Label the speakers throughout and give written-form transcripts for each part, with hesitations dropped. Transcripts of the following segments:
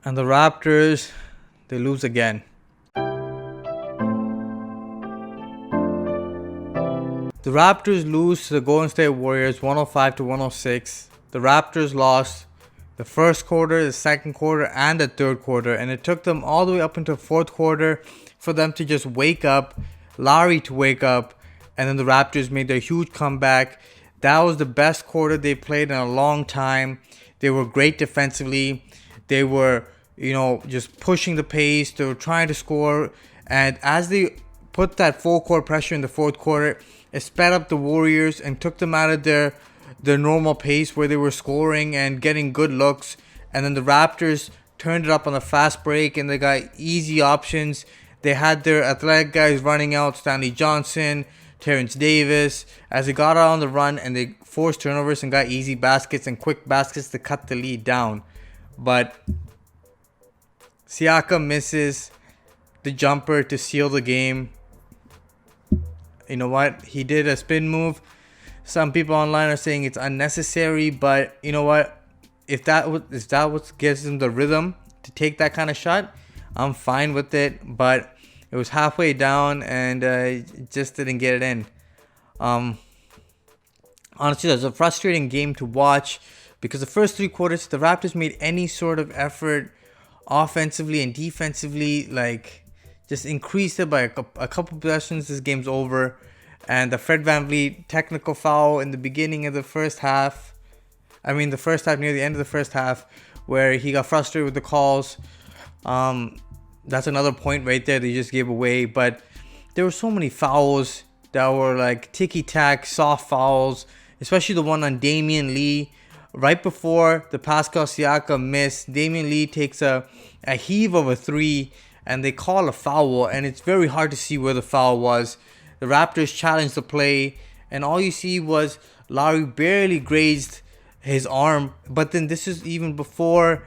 Speaker 1: And the Raptors, they lose again. The Raptors lose to the Golden State Warriors 105-106. The Raptors lost the first quarter, the second quarter, and the third quarter. And it took them all the way up into the fourth quarter for them to just wake up, Lowry to wake up, and then the Raptors made their huge comeback. That was the best quarter they played in a long time. They were great defensively. They were, just pushing the pace. They were trying to score. And as they put that full court pressure in the fourth quarter, it sped up the Warriors and took them out of their normal pace where they were scoring and getting good looks. And then the Raptors turned it up on a fast break and they got easy options. They had their athletic guys running out, Stanley Johnson, Terrence Davis, as they got out on the run and they forced turnovers and got easy baskets and quick baskets to cut the lead down. But Siakam misses the jumper to seal the game. You know what? He did a spin move. Some people online are saying it's unnecessary, but you know what? If that what gives him the rhythm to take that kind of shot, I'm fine with it. But it was halfway down and just didn't get it in. Honestly, it was a frustrating game to watch because the first three quarters, the Raptors made any sort of effort offensively and defensively, just increased it by a couple possessions. This game's over. And the Fred VanVleet technical foul in the beginning of the first half. The first half, near the end of the first half, where he got frustrated with the calls. That's another point right there that he just gave away. But there were so many fouls that were like ticky-tack, soft fouls, especially the one on Damian Lee. Right before the Pascal Siakam miss, Damian Lee takes a heave of a three, and they call a foul, and it's very hard to see where the foul was. The Raptors challenged the play, and all you see was Lowry barely grazed his arm. But then this is even before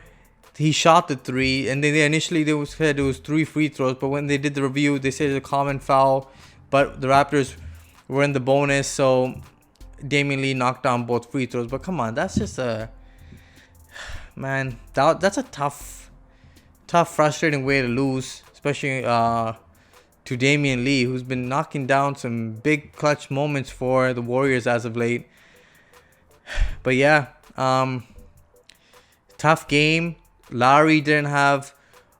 Speaker 1: he shot the three, and then they said it was 3 free throws. But when they did the review, they said it's a common foul. But the Raptors were in the bonus, so Damian Lee knocked down both free throws. But come on, that's just that's a tough, frustrating way to lose, especially to Damian Lee, who's been knocking down some big clutch moments for the Warriors as of late. But yeah, tough game. Lowry didn't have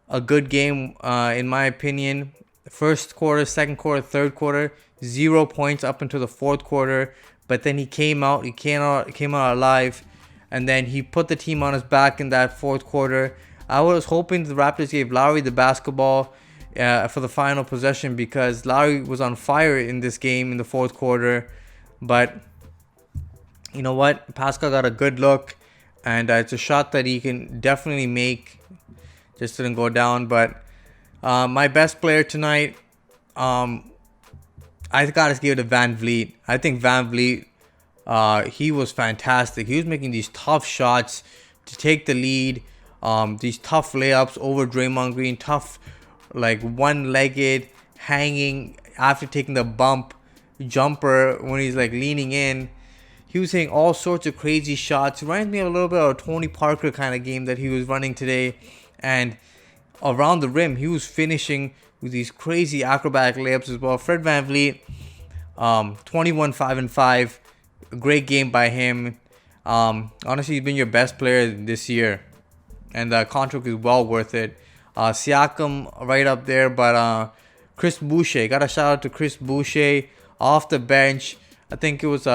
Speaker 1: a good game, in my opinion. First quarter, second quarter, third quarter, 0 points up until the fourth quarter. But then he came out alive, and then he put the team on his back in that fourth quarter. I was hoping the Raptors gave Lowry the basketball for the final possession because Lowry was on fire in this game in the fourth quarter. But you know what? Pascal got a good look, and it's a shot that he can definitely make. Just didn't go down. But my best player tonight, I gotta give it to VanVleet. I think VanVleet, he was fantastic. He was making these tough shots to take the lead. These tough layups over Draymond Green, tough one-legged hanging after taking the bump jumper when he's leaning in. He was hitting all sorts of crazy shots. Reminds me a little bit of a Tony Parker kind of game that he was running today. And around the rim, he was finishing with these crazy acrobatic layups as well. Fred VanVleet, 21-5-5. A great game by him. Honestly, he's been your best player this year. And the contract is well worth it. Siakam right up there, but Chris Boucher. Got a shout out to Chris Boucher off the bench. I think it was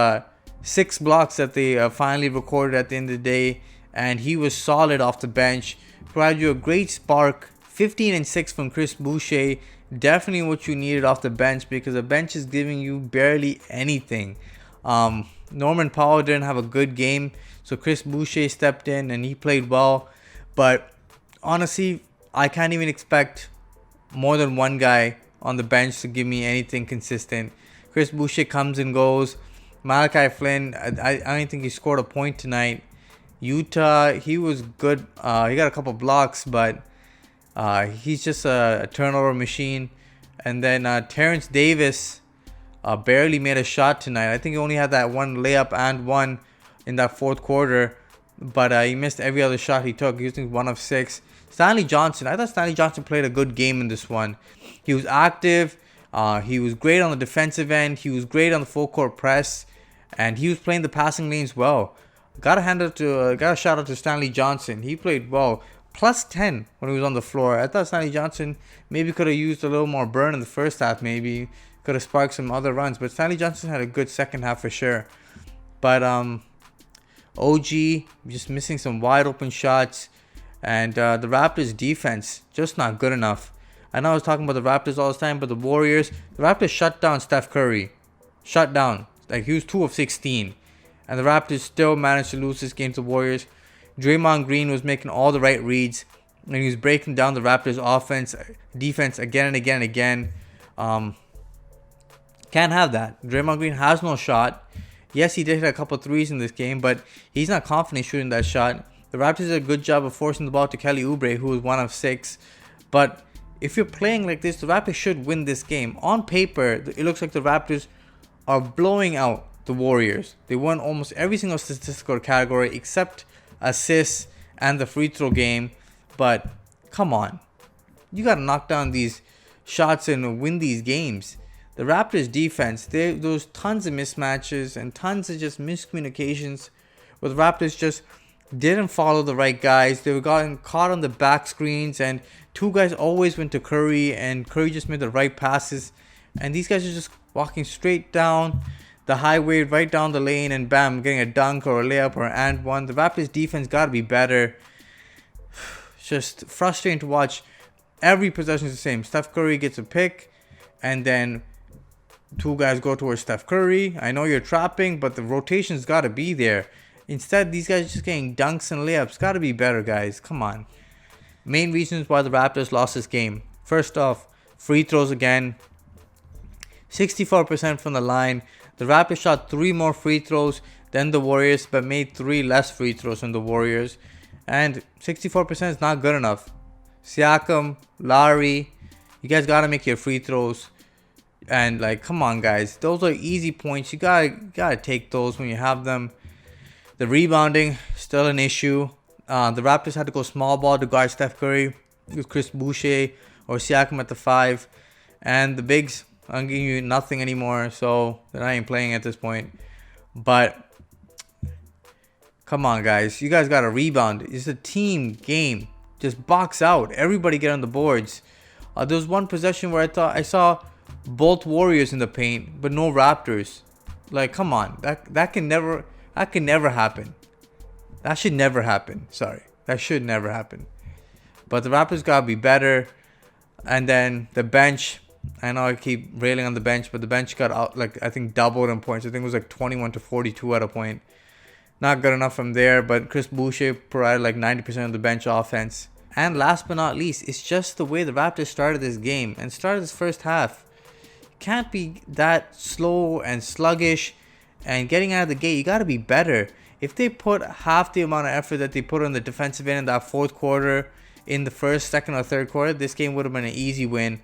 Speaker 1: 6 blocks that they finally recorded at the end of the day. And he was solid off the bench. Provided you a great spark. 15-6 from Chris Boucher. Definitely what you needed off the bench because the bench is giving you barely anything. Norman Powell didn't have a good game, so Chris Boucher stepped in and he played well. But honestly, I can't even expect more than one guy on the bench to give me anything consistent. Chris Boucher comes and goes. Malachi Flynn, I don't think he scored a point tonight. Utah, he was good. He got a couple blocks, but he's just a turnover machine. And then Terrence Davis barely made a shot tonight. I think he only had that one layup and one in that fourth quarter. But he missed every other shot he took. He was 1 of 6. Stanley Johnson. I thought Stanley Johnson played a good game in this one. He was active. He was great on the defensive end. He was great on the full court press, and he was playing the passing lanes well. Got a shout out to Stanley Johnson. He played well. Plus 10 when he was on the floor. I thought Stanley Johnson maybe could have used a little more burn in the first half. Maybe could have sparked some other runs. But Stanley Johnson had a good second half for sure. But OG just missing some wide open shots. And the Raptors defense just not good enough. I know I was talking about the Raptors all the time, but the Raptors shut down Steph Curry. Shut down. Like, he was 2 of 16. And the Raptors still managed to lose this game to the Warriors. Draymond Green was making all the right reads. And he was breaking down the Raptors defense again and again and again. Can't have that. Draymond Green has no shot. Yes, he did hit a couple threes in this game, but he's not confident shooting that shot. The Raptors did a good job of forcing the ball to Kelly Oubre, who was 1 of 6. But if you're playing like this, the Raptors should win this game. On paper, it looks like the Raptors are blowing out the Warriors. They won almost every single statistical category except assists and the free throw game. But come on, you got to knock down these shots and win these games. The Raptors defense, there's tons of mismatches and tons of just miscommunications where the Raptors just didn't follow the right guys. They were getting caught on the back screens, and 2 guys always went to Curry, and Curry just made the right passes. And these guys are just walking straight down the highway, right down the lane, and bam, getting a dunk or a layup or an and one. The Raptors defense got to be better. It's just frustrating to watch. Every possession is the same. Steph Curry gets a pick, and then 2 guys go towards Steph Curry. I know you're trapping, but the rotation's got to be there. Instead, these guys are just getting dunks and layups. Got to be better, guys. Come on. Main reasons why the Raptors lost this game. First off, free throws again. 64% from the line. The Raptors shot 3 more free throws than the Warriors, but made 3 less free throws than the Warriors. And 64% is not good enough. Siakam, Lowry, you guys got to make your free throws. And, like, come on, guys. Those are easy points. You gotta take those when you have them. The rebounding, still an issue. The Raptors had to go small ball to guard Steph Curry with Chris Boucher or Siakam at the 5. And the bigs, I'm giving you nothing anymore, so they're not even playing at this point. But come on, guys. You guys got to rebound. It's a team game. Just box out. Everybody get on the boards. There was one possession where I saw both Warriors in the paint, but no Raptors. Like, come on. That can never happen. That should never happen. Sorry. That should never happen. But the Raptors got to be better. And then the bench. I know I keep railing on the bench, but the bench got out, like, I think doubled in points. I think it was like 21 to 42 at a point. Not good enough from there, but Chris Boucher provided like 90% of the bench offense. And last but not least, it's just the way the Raptors started this game and started this first half. Can't be that slow and sluggish and getting out of the gate. You got to be better. If they put half the amount of effort that they put on the defensive end in that fourth quarter in the first, second, or third quarter, this game would have been an easy win.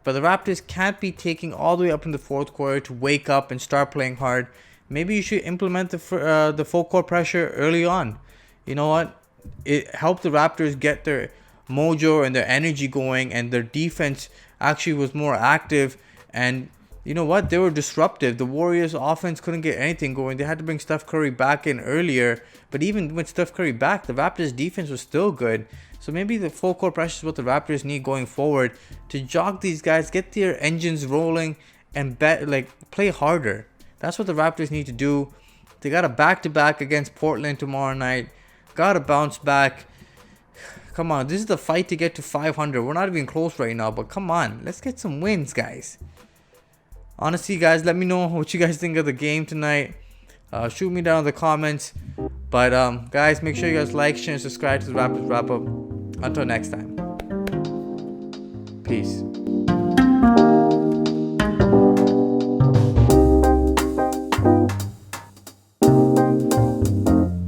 Speaker 1: But the Raptors can't be taking all the way up in the fourth quarter to wake up and start playing hard. Maybe you should implement the full court pressure early on. You know what? It helped the Raptors get their mojo and their energy going, and their defense actually was more active. And you know what? They were disruptive. The Warriors' offense couldn't get anything going. They had to bring Steph Curry back in earlier. But even with Steph Curry back, the Raptors' defense was still good. So maybe the full court pressure is what the Raptors need going forward to jog these guys, get their engines rolling, and play harder. That's what the Raptors need to do. They got a back-to-back against Portland tomorrow night. Got to bounce back. Come on, this is the fight to get to 500. We're not even close right now, but come on. Let's get some wins, guys. Honestly, guys, let me know what you guys think of the game tonight. Shoot me down in the comments. But, guys, make sure you guys like, share, and subscribe to the Raptors Wrap Up. Until next time. Peace.